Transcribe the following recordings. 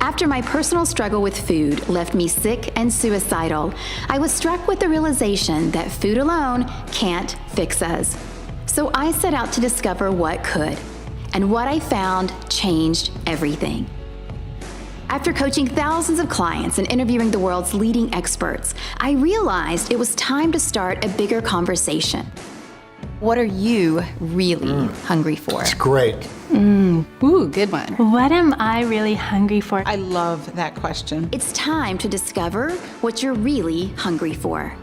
After my personal struggle with food left me sick and suicidal, I was struck with the realization that food alone can't fix us. So I set out to discover what could, and what I found changed everything. After coaching thousands of clients and interviewing the world's leading experts, I realized it was time to start a bigger conversation. What are you really hungry for? It's great. Ooh, good one. What am I really hungry for? I love that question. It's time to discover what you're really hungry for.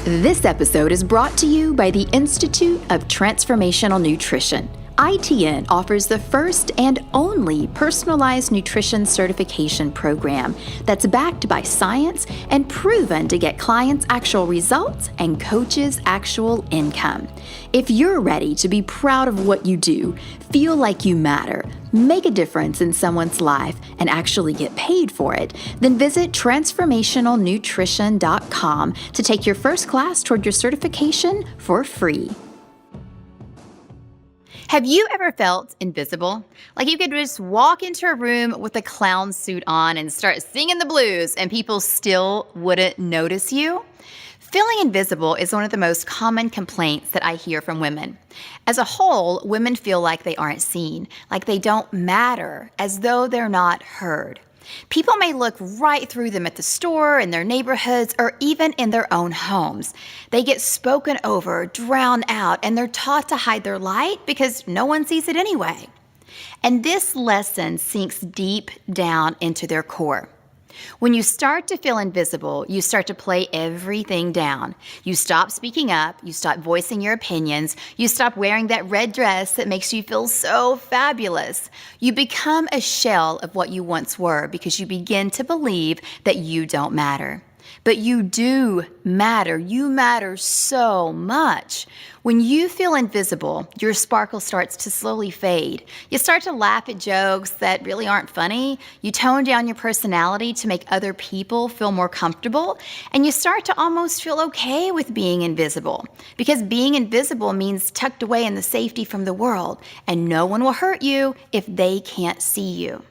This episode is brought to you by the Institute of Transformational Nutrition. ITN offers the first and only personalized nutrition certification program that's backed by science and proven to get clients actual results and coaches actual income. If you're ready to be proud of what you do, feel like you matter, make a difference in someone's life, and actually get paid for it, then visit transformationalnutrition.com to take your first class toward your certification for free. Have you ever felt invisible? Like you could just walk into a room with a clown suit on and start singing the blues and people still wouldn't notice you? Feeling invisible is one of the most common complaints that I hear from women. As a whole, women feel like they aren't seen, like they don't matter, as though they're not heard. People may look right through them at the store, in their neighborhoods, or even in their own homes. They get spoken over, drowned out, and they're taught to hide their light because no one sees it anyway. And this lesson sinks deep down into their core. When you start to feel invisible, you start to play everything down. You stop speaking up, you stop voicing your opinions, you stop wearing that red dress that makes you feel so fabulous. You become a shell of what you once were because you begin to believe that you don't matter. But you do matter. You matter so much. When you feel invisible, your sparkle starts to slowly fade. You start to laugh at jokes that really aren't funny. You tone down your personality to make other people feel more comfortable. And you start to almost feel okay with being invisible. Because being invisible means tucked away in the safety from the world. And no one will hurt you if they can't see you.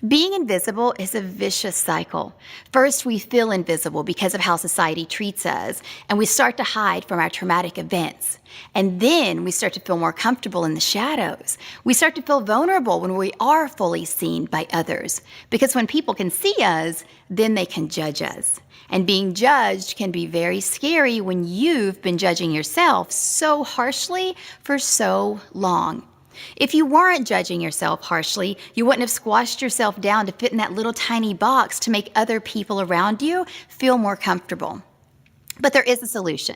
Being invisible is a vicious cycle. First, we feel invisible because of how society treats us, and we start to hide from our traumatic events. And then we start to feel more comfortable in the shadows. We start to feel vulnerable when we are fully seen by others, because when people can see us, then they can judge us. And being judged can be very scary when you've been judging yourself so harshly for so long. If you weren't judging yourself harshly, you wouldn't have squashed yourself down to fit in that little tiny box to make other people around you feel more comfortable. But there is a solution.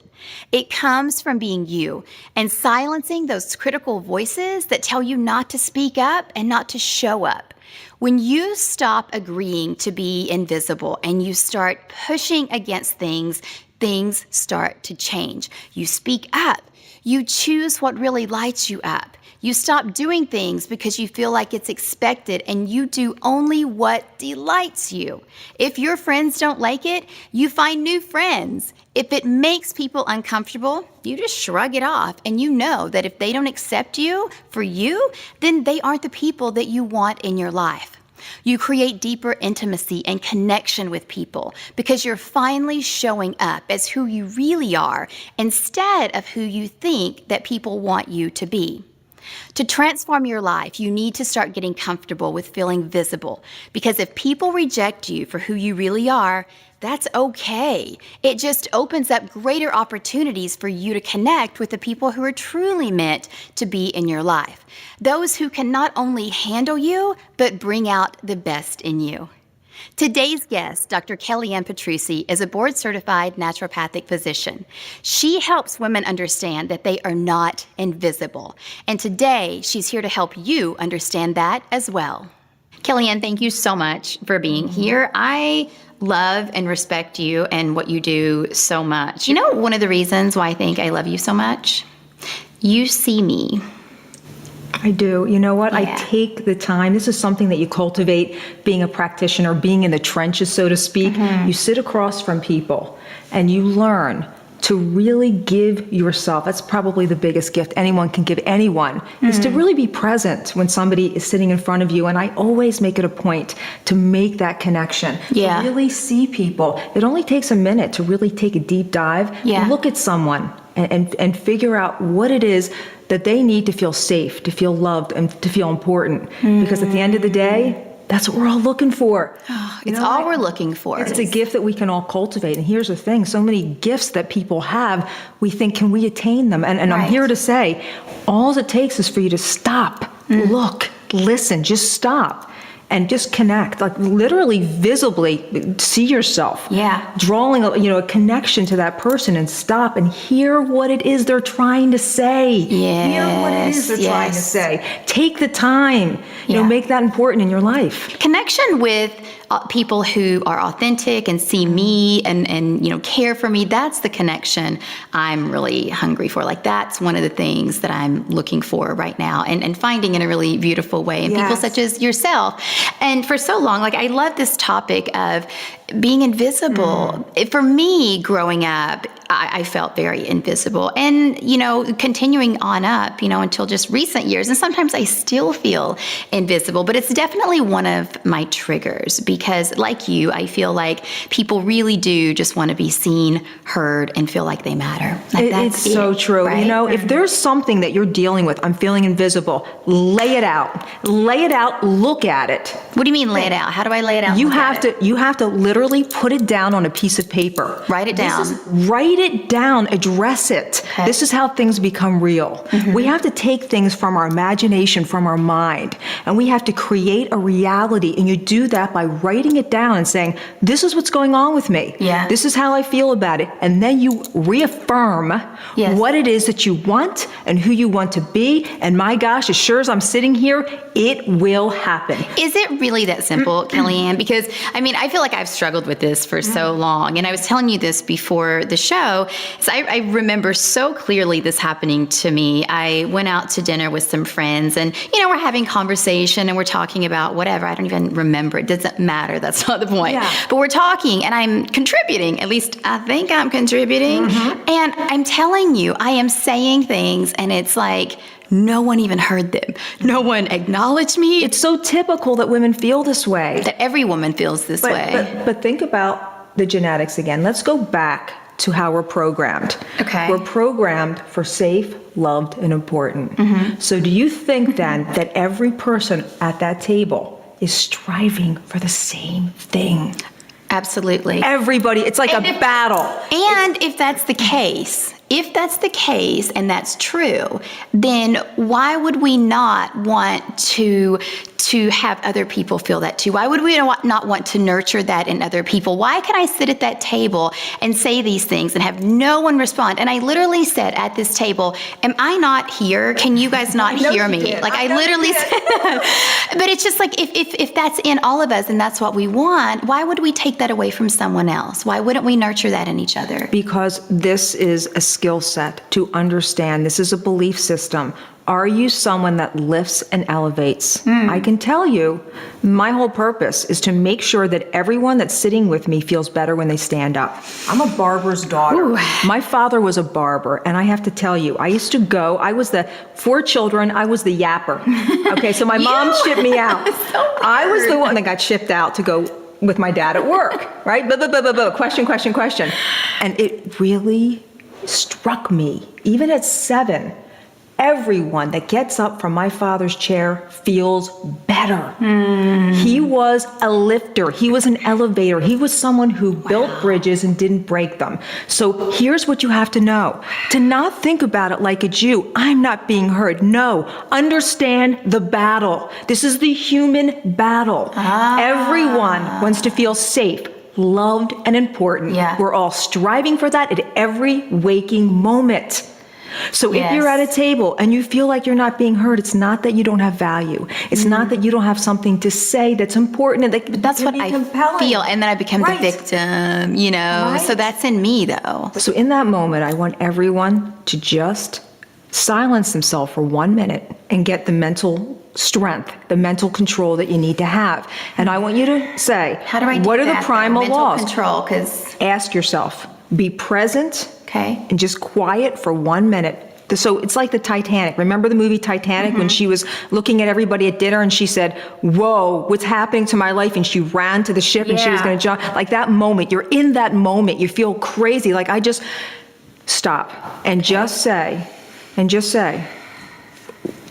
It comes from being you and silencing those critical voices that tell you not to speak up and not to show up. When you stop agreeing to be invisible and you start pushing against things, things start to change. You speak up. You choose what really lights you up. You stop doing things because you feel like it's expected, and you do only what delights you. If your friends don't like it, you find new friends. If it makes people uncomfortable, you just shrug it off, and you know that if they don't accept you for you, then they aren't the people that you want in your life. You create deeper intimacy and connection with people because you're finally showing up as who you really are instead of who you think that people want you to be. To transform your life, you need to start getting comfortable with feeling visible, because if people reject you for who you really are, that's okay. It just opens up greater opportunities for you to connect with the people who are truly meant to be in your life. Those who can not only handle you, but bring out the best in you. Today's guest, Dr. Kellyann Petrucci, is a board-certified naturopathic physician. She helps women understand that they are not invisible. And today, she's here to help you understand that as well. Kellyann, thank you so much for being here. I love and respect you and what you do so much. You know, one of the reasons why I think I love you so much? You see me. I do. You know what? Yeah. I take the time. This is something that you cultivate being a practitioner, being in the trenches, so to speak. You sit across from people and you learn to really give yourself, that's probably the biggest gift anyone can give anyone, is to really be present when somebody is sitting in front of you. And I always make it a point to make that connection, Yeah. to really see people. It only takes a minute to really take a deep dive, Yeah. look at someone and figure out what it is that they need to feel safe, to feel loved, and to feel important. Because at the end of the day, that's what we're all looking for. It's all we're looking for. It's a gift that we can all cultivate. And here's the thing, so many gifts that people have, we think, can we attain them? And I'm Right. here to say, all it takes is for you to stop, look, listen, just stop. And just connect, like literally visibly see yourself. Yeah. Drawing a connection to that person, and stop and hear what it is they're trying to say. Hear what it is they're trying to say. Take the time, Yeah. make that important in your life. Connection with people who are authentic and see me and care for me, that's the connection I'm really hungry for. Like, that's one of the things that I'm looking for right now, and finding in a really beautiful way in people Yes. such as yourself. And for so long, like, I love this topic of being invisible. For me, growing up, I felt very invisible, and continuing on up, until just recent years, and sometimes I still feel invisible, but it's definitely one of my triggers, because like you, I feel like people really do just want to be seen, heard, and feel like they matter. Like, It's so true. right? If there's something that you're dealing with, I'm feeling invisible, lay it out. Lay it out, look at it. What do you mean lay it out? How do I lay it out? You have to literally put it down on a piece of paper. Write it down. Write it down, address it. Okay. This is how things become real. We have to take things from our imagination, from our mind, and we have to create a reality. And you do that by writing it down and saying, this is what's going on with me. Yeah. This is how I feel about it. And then you reaffirm Yes. what it is that you want and who you want to be. And my gosh, as sure as I'm sitting here, it will happen. Is it really that simple, Kellyann? Because, I feel like I've struggled with this for so long. And I was telling you this before the show. So I remember so clearly this happening to me. I went out to dinner with some friends, and, we're having conversation, and we're talking about whatever. I don't even remember. It doesn't matter. That's not the point. Yeah. But we're talking, and I'm contributing. At least I think I'm contributing. And I'm telling you, I am saying things, and it's like, no one even heard them. No one acknowledged me. It's so typical that women feel this way. That every woman feels this way. But think about the genetics again. Let's go back to how we're programmed. Okay. We're programmed for safe, loved, and important. So do you think then that every person at that table is striving for the same thing? Absolutely. Everybody, it's like a battle. And if that's the case, and that's true, then why would we not want to have other people feel that too? Why would we not want to nurture that in other people? Why can I sit at that table and say these things and have no one respond? And I literally said at this table, am I not here? Can you guys not hear me? Did. Like, I literally said that. But it's just like, if that's in all of us and that's what we want, why would we take that away from someone else? Why wouldn't we nurture that in each other? Because this is a skill set to understand. This is a belief system. Are you someone that lifts and elevates? I can tell you, my whole purpose is to make sure that everyone that's sitting with me feels better when they stand up. I'm a barber's daughter. Ooh. My father was a barber, and I have to tell you, I used to go, I was the 4 children, I was the yapper. Okay, so my mom shipped me out. I was the one that got shipped out to go with my dad at work, right? Blah, blah, blah, blah, blah. Question. And it really struck me, even at 7, everyone that gets up from my father's chair feels better. He was a lifter. He was an elevator. He was someone who built bridges and didn't break them. So here's what you have to know. To not think about it like a Jew, I'm not being heard. No, understand the battle. This is the human battle. Everyone wants to feel safe, loved, and important. Yeah. We're all striving for that at every waking moment. So if you're at a table and you feel like you're not being heard, it's not that you don't have value. It's not that you don't have something to say that's important and That's what I feel, and then I become the victim, Right. So that's in me, though. So in that moment, I want everyone to just silence themselves for 1 minute and get the mental strength, the mental control that you need to have. And I want you to say, How do I do what are that, the primal mental laws? control, because Ask yourself, be present Okay. and just quiet for 1 minute. So it's like the Titanic. Remember the movie Titanic when she was looking at everybody at dinner and she said, whoa, what's happening to my life? And she ran to the ship and she was going to jump. Like that moment, you're in that moment. You feel crazy. Like I just stop and just say,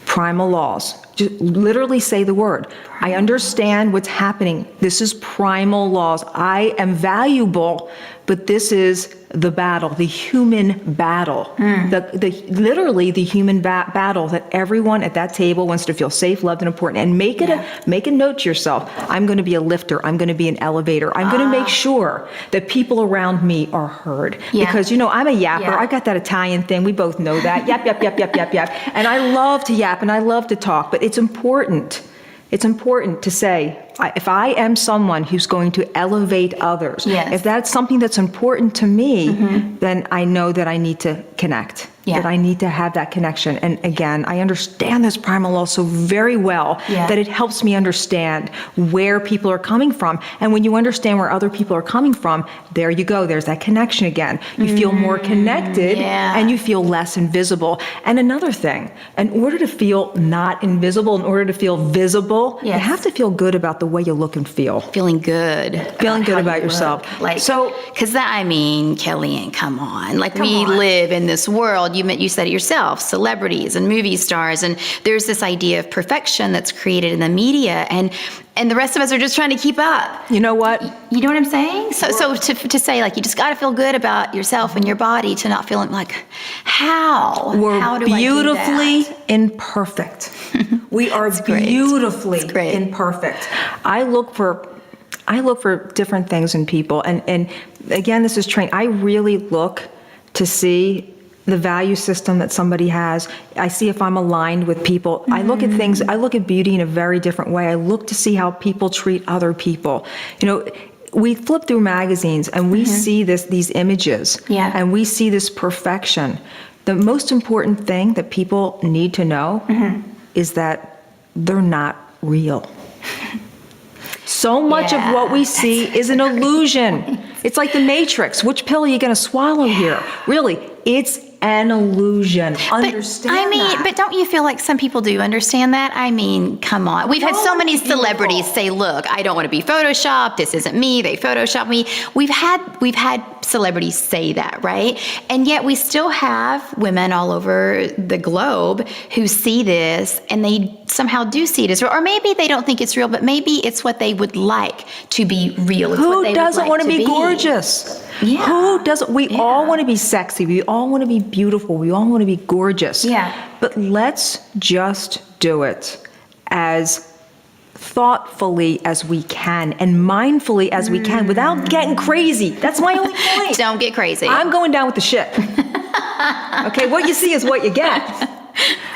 primal laws. Just literally say the word. I understand what's happening. This is primal laws. I am valuable, but this is the battle, the human battle, literally the human battle that everyone at that table wants to feel safe, loved, and important. And make a note to yourself. I'm going to be a lifter. I'm going to be an elevator. I'm going to make sure that people around me are heard. Because, I'm a yapper. I got that Italian thing. We both know that. Yap, yap, yap, yap, yap, yap. And I love to yap and I love to talk, but it's important. It's important to say, if I am someone who's going to elevate others, if that's something that's important to me, then I know that I need to connect, that I need to have that connection. And again, I understand this primal law so very well that it helps me understand where people are coming from. And when you understand where other people are coming from, there you go. There's that connection again. You feel more connected and you feel less invisible. And another thing, in order to feel not invisible, in order to feel visible, you have to feel good about the way you look and feel. Feeling good About yourself. Because Kellyann, come on. We live in this world. You said it yourself, celebrities and movie stars, and there's this idea of perfection that's created in the media, and the rest of us are just trying to keep up. You know what? You know what I'm saying? So to say you just got to feel good about yourself and your body to not feeling how? We're how do beautifully I do that? imperfect. We are beautifully imperfect. I look for different things in people, and again, this is trained. I really look to see the value system that somebody has. I see if I'm aligned with people. I look at things. I look at beauty in a very different way. I look to see how people treat other people. We flip through magazines and we see these images, and we see this perfection. The most important thing that people need to know is that they're not real. So much of what we see is an illusion. It's like the Matrix. Which pill are you going to swallow here? Really, it's an illusion. Understand that. But don't you feel like some people do understand that? Come on. We've had so many celebrities say, look, I don't want to be photoshopped. This isn't me. They photoshopped me. We've had celebrities say that, right? And yet we still have women all over the globe who see this and they somehow do see it as real. Or maybe they don't think it's real, but maybe it's what they would like to be real. Who doesn't want to be gorgeous? Yeah. Who doesn't? We all want to be sexy. We all want to be beautiful. We all want to be gorgeous. Yeah. But let's just do it as thoughtfully as we can and mindfully as we can without getting crazy. That's my only point. Don't get crazy. I'm going down with the ship. Okay, what you see is what you get.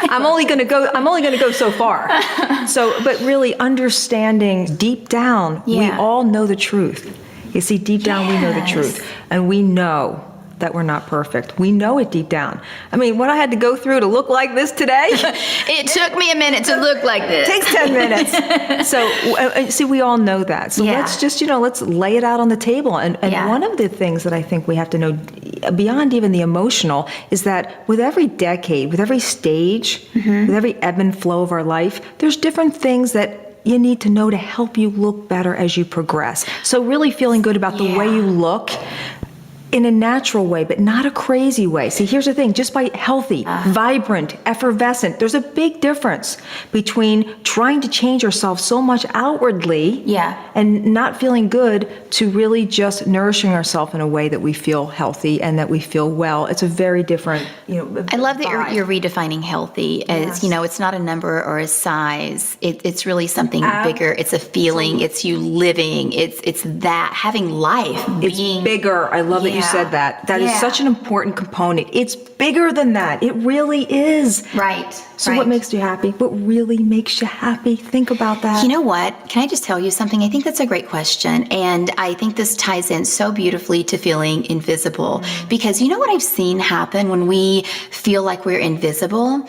I'm only going to go so far. But really understanding deep down, we all know the truth. You see, deep down, we know the truth. And we know that we're not perfect. We know it deep down. What I had to go through to look like this today. It took me a minute to look like this. Takes 10 minutes. So, see, we all know that. So let's just, let's lay it out on the table. And one of the things that I think we have to know, beyond even the emotional, is that with every decade, with every stage, with every ebb and flow of our life, there's different things that you need to know to help you look better as you progress. So really feeling good about the way you look in a natural way, but not a crazy way. See, here's the thing, just by healthy, vibrant, effervescent, there's a big difference between trying to change yourself so much outwardly and not feeling good to really just nourishing ourselves in a way that we feel healthy and that we feel well. It's a very different, I love that you're redefining healthy as, it's not a number or a size. It's really something bigger. It's a feeling. It's you living. It's that, having life. It's bigger. I love that you said that. That is such an important component. It's bigger than that. It really is. Right. So what makes you happy? What really makes you happy? Think about that. You know what? Can I just tell you something? I think that's a great question. And I think this ties in so beautifully to feeling invisible. Because you know what I've seen happen when we feel like we're invisible?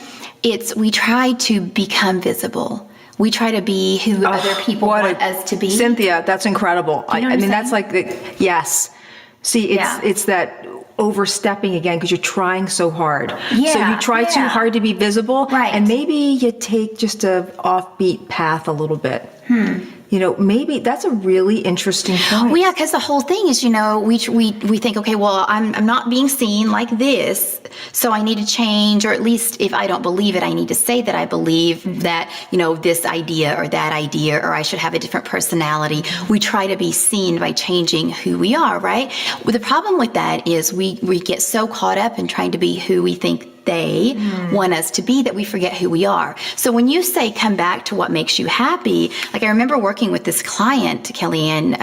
We try to become visible. We try to be who other people want us to be. Cynthia, that's incredible. You know what I'm that's like, yes. See, it's that overstepping again because you're trying so hard. Yeah, So you try too hard to be visible. Right. And maybe you take just a offbeat path a little bit. You know, maybe that's a really interesting point. Well, yeah, because the whole thing is, we think, okay, well, I'm not being seen like this, so I need to change, or at least if I don't believe it, I need to say that I believe that, this idea or that idea, or I should have a different personality. We try to be seen by changing who we are, right? Well, the problem with that is we get so caught up in trying to be who we think they want us to be that we forget who we are. So when you say come back to what makes you happy, like I remember working with this client, Kellyann,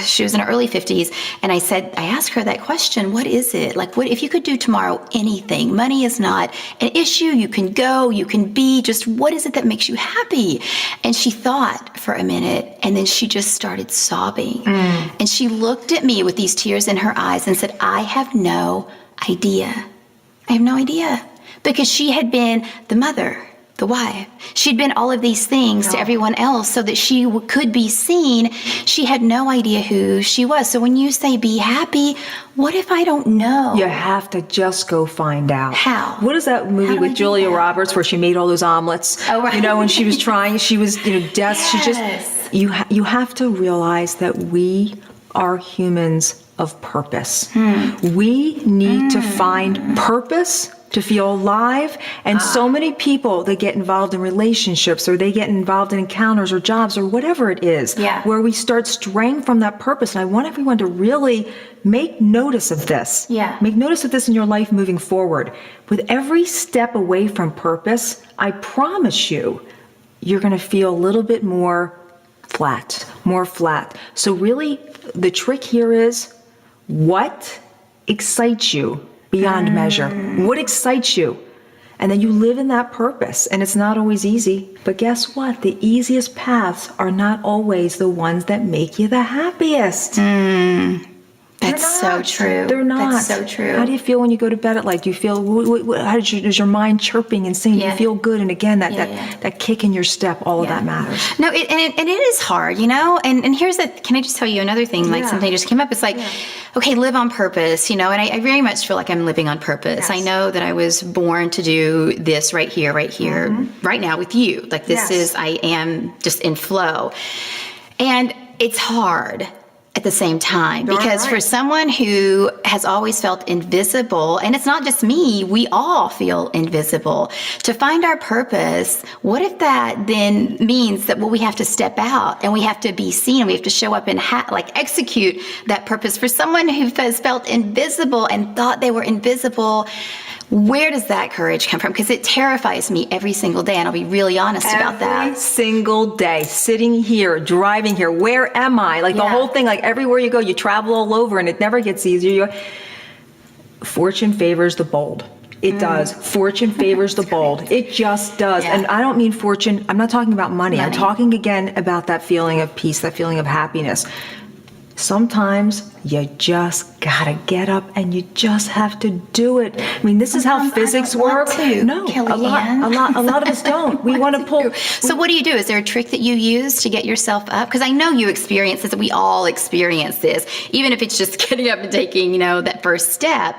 she was in her early 50s, and I asked her that question, what is it? Like, what if you could do tomorrow anything? Money is not an issue. You can go, you can be, just what is it that makes you happy? And she thought for a minute, and then she just started sobbing. And she looked at me with these tears in her eyes and said, I have no idea. I have no idea, because she had been the mother, the wife. She'd been all of these things to everyone else so that she could be seen. She had no idea who she was. So when you say be happy, what if I don't know? You have to just go find out. How? What is that movie How do I with do Julia that? Roberts where she made all those omelets? Oh, right. When she was trying, she was, death. She just, Yes. you have to realize that we are humans of purpose. We need to find purpose to feel alive. And so many people, they get involved in relationships, or they get involved in encounters or jobs or whatever it is, where we start straying from that purpose. And I want everyone to really make notice of this. Yeah. Make notice of this in your life moving forward. With every step away from purpose, I promise you, you're going to feel a little bit more flat. So really, the trick here is, what excites you beyond measure? What excites you? And then you live in that purpose. And it's not always easy. But guess what? The easiest paths are not always the ones that make you the happiest. That's so true. They're not. That's so true. How do you feel when you go to bed at night? Do you feel, is your mind chirping and singing? Do you feel good? And again, that kick in your step, all of that matters. No, and it is hard, and here's can I just tell you another thing? Like something just came up. It's like, okay, live on purpose, and I very much feel like I'm living on purpose. Yes. I know that I was born to do this right here, right now with you. Like this I am just in flow. And it's hard at the same time, because for someone who has always felt invisible, and it's not just me, we all feel invisible, to find our purpose, what if that then means that, we have to step out and we have to be seen, we have to show up and execute that purpose? For someone who has felt invisible and thought they were invisible, where does that courage come from? Because it terrifies me every single day, and I'll be really honest about that. Every single day, sitting here, driving here, where am I? Like the whole thing, like everywhere you go, you travel all over, and it never gets easier. Fortune favors the bold. It does. Fortune favors the bold. It just does. Yeah. And I don't mean fortune, I'm not talking about money. I'm talking again about that feeling of peace, that feeling of happiness. Sometimes you just gotta get up and you just have to do it. I mean, this is how physics work. No, a lot of us don't. We want to pull. So what do you do? Is there a trick that you use to get yourself up? Because I know you experience this. We all experience this, even if it's just getting up and taking, that first step.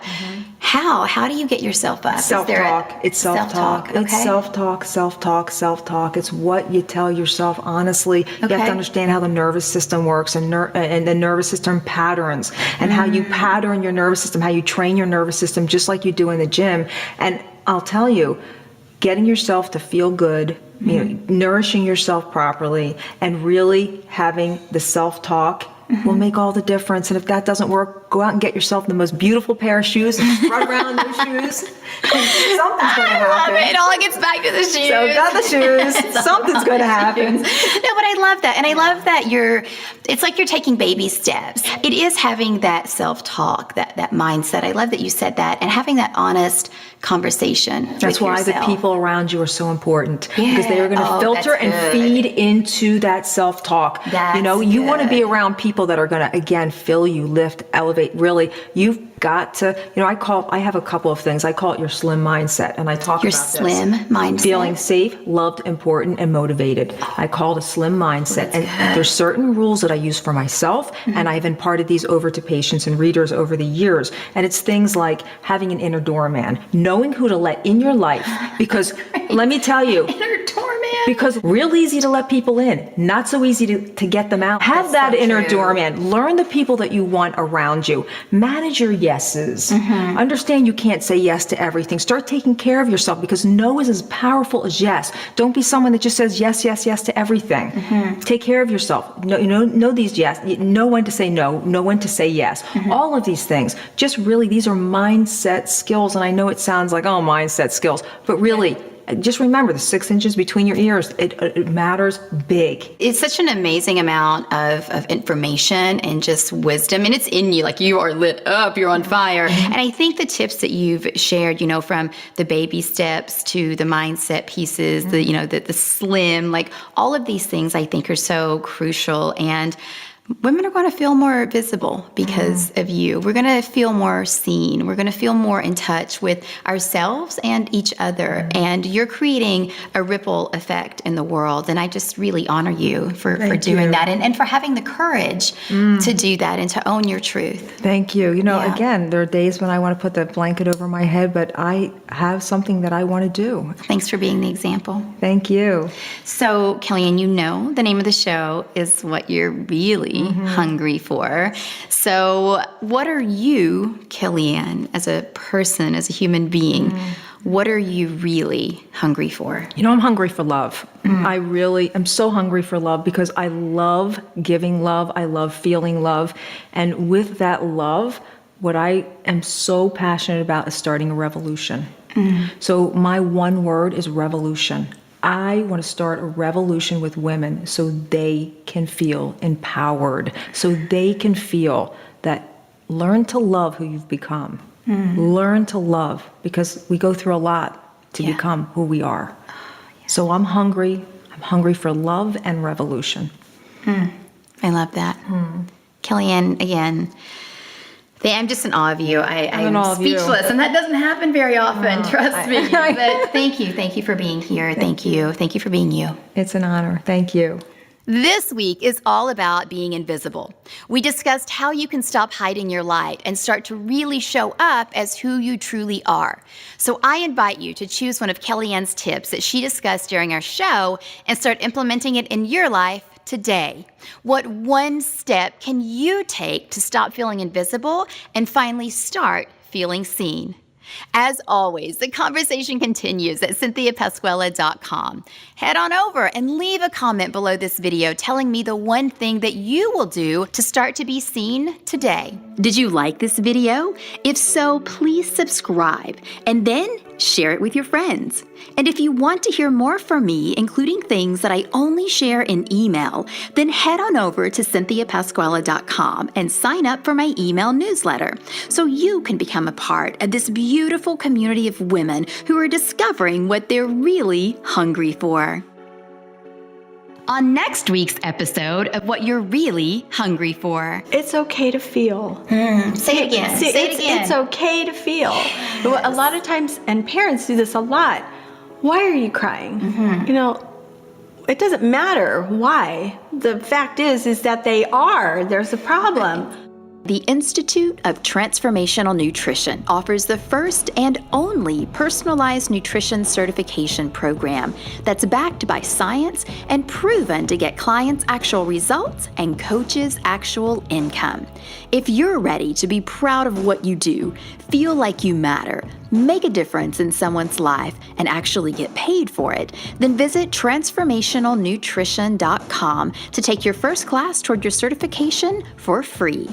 How do you get yourself up? Self-talk. It's self-talk. Okay. It's self-talk. It's what you tell yourself honestly. You have to understand how the nervous system works, and the nervous system patterns, and how you pattern your nervous system, how you train your nervous system, just like you do in the gym. And I'll tell you, getting yourself to feel good, nourishing yourself properly, and really having the self-talk will make all the difference. And if that doesn't work, go out and get yourself the most beautiful pair of shoes and run around in those shoes. Something's going to happen. It all gets back to the shoes. So got the shoes. Something's going to happen. No, but I love that. And I love that it's like you're taking baby steps. It is having that self-talk, that mindset. I love that you said that, and having that honest conversation. That's why the people around you are so important, because they are going to filter and feed into that self-talk. You want to be around people that are going to, again, fill you, lift, elevate elevate. Really, you've got to, I have a couple of things. I call it your slim mindset. And I talk Your about slim this. mindset. Feeling safe, loved, important, and motivated. I call it a slim mindset. And there's certain rules that I use for myself, and I've imparted these over to patients and readers over the years. And it's things like having an inner doorman, knowing who to let in your life, because let me tell you, Inner doorman. because real easy to let people in, not so easy to get them out. Have that inner doorman. Learn the people that you want around you. Manage your yeses. Understand you can't say yes to everything. Start taking care of yourself, because no is as powerful as yes. Don't be someone that just says yes, yes, yes to everything. Take care of yourself. Know these yes. Know when to say no. Know when to say yes. All of these things. Just really, these are mindset skills. And I know it sounds like, oh, mindset skills, but really, just remember the 6 inches between your ears. It matters big. It's such an amazing amount of information and just wisdom, and it's in you. Like, you are lit up, you're on fire. And I think the tips that you've shared, from the baby steps to the mindset pieces, the slim, like all of these things I think are so crucial. And women are going to feel more visible because of you. We're going to feel more seen. We're going to feel more in touch with ourselves and each other. And you're creating a ripple effect in the world. And I just really honor you for doing that and for having the courage to do that and to own your truth. Thank you. Again, there are days when I want to put the blanket over my head, but I have something that I want to do. Thanks for being the example. Thank you. So, Kellyann, the name of the show is what you're really hungry for. So what are you, Kellyann, as a person, as a human being, what are you really hungry for? I'm hungry for love. I really am so hungry for love, because I love giving love. I love feeling love. And with that love, what I am so passionate about is starting a revolution. So my one word is revolution. I want to start a revolution with women so they can feel empowered, so they can feel that learn to love who you've become. Learn to love, because we go through a lot to become who we are. So I'm hungry. I'm hungry for love and revolution. I love that. Kellyann, again, I'm just in awe of you. I'm speechless, and that doesn't happen very often, trust me. But thank you for being here. Thank you for being you. It's an honor. Thank you. This week is all about being invisible. We discussed how you can stop hiding your light and start to really show up as who you truly are. So I invite you to choose one of Kellyan's tips that she discussed during our show and start implementing it in your life today. What one step can you take to stop feeling invisible and finally start feeling seen? As always, the conversation continues at CynthiaPasquella.com. Head on over and leave a comment below this video telling me the one thing that you will do to start to be seen today. Did you like this video? If so, please subscribe and then share it with your friends. And if you want to hear more from me, including things that I only share in email, then head on over to CynthiaPasquella.com and sign up for my email newsletter so you can become a part of this beautiful community of women who are discovering what they're really hungry for. On next week's episode of What You're Really Hungry For. It's okay to feel. Say it again. Say it again. It's okay to feel. Yes. A lot of times, and parents do this a lot. Why are you crying? It doesn't matter why. The fact is that there's a problem. The Institute of Transformational Nutrition offers the first and only personalized nutrition certification program that's backed by science and proven to get clients actual results and coaches actual income. If you're ready to be proud of what you do, feel like you matter, make a difference in someone's life, and actually get paid for it, then visit transformationalnutrition.com to take your first class toward your certification for free.